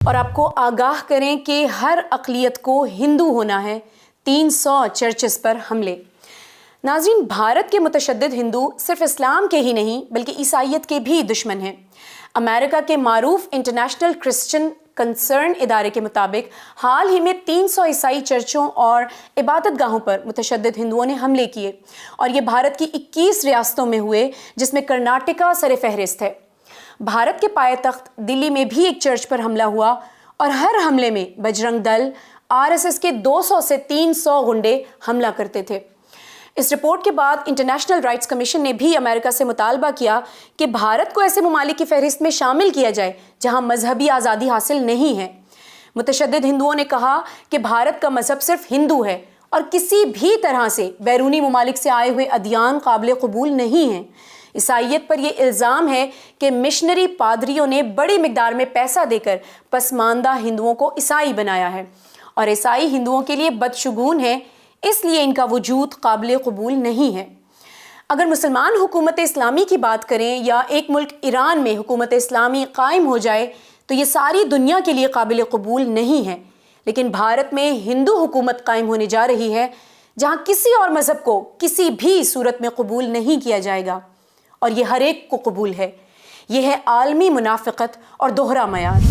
اور آپ کو آگاہ کریں کہ ہر اقلیت کو ہندو ہونا ہے، 300 چرچز پر حملے۔ ناظرین، بھارت کے متشدد ہندو صرف اسلام کے ہی نہیں بلکہ عیسائیت کے بھی دشمن ہیں۔ امریکہ کے معروف انٹرنیشنل کرسچن کنسرن ادارے کے مطابق حال ہی میں 300 عیسائی چرچوں اور عبادت گاہوں پر متشدد ہندوؤں نے حملے کیے، اور یہ بھارت کی 21 ریاستوں میں ہوئے، جس میں کرناٹکا سر فہرست ہے۔ بھارت کے پائے تخت دلی میں بھی ایک چرچ پر حملہ ہوا، اور ہر حملے میں بجرنگ دل، RSS کے 200 سے 300 غنڈے حملہ کرتے تھے۔ اس رپورٹ کے بعد انٹرنیشنل رائٹس کمیشن نے بھی امریکہ سے مطالبہ کیا کہ بھارت کو ایسے ممالک کی فہرست میں شامل کیا جائے جہاں مذہبی آزادی حاصل نہیں ہے۔ متشدد ہندوؤں نے کہا کہ بھارت کا مذہب صرف ہندو ہے اور کسی بھی طرح سے بیرونی ممالک سے آئے ہوئے ادیان قابل قبول نہیں ہیں۔ عیسائیت پر یہ الزام ہے کہ مشنری پادریوں نے بڑی مقدار میں پیسہ دے کر پسماندہ ہندوؤں کو عیسائی بنایا ہے، اور عیسائی ہندوؤں کے لیے بدشگون ہے، اس لیے ان کا وجود قابل قبول نہیں ہے۔ اگر مسلمان حکومت اسلامی کی بات کریں یا ایک ملک ایران میں حکومت اسلامی قائم ہو جائے تو یہ ساری دنیا کے لیے قابل قبول نہیں ہے، لیکن بھارت میں ہندو حکومت قائم ہونے جا رہی ہے جہاں کسی اور مذہب کو کسی بھی صورت میں قبول نہیں کیا جائے گا، اور یہ ہر ایک کو قبول ہے۔ یہ ہے عالمی منافقت اور دوہرا معیار۔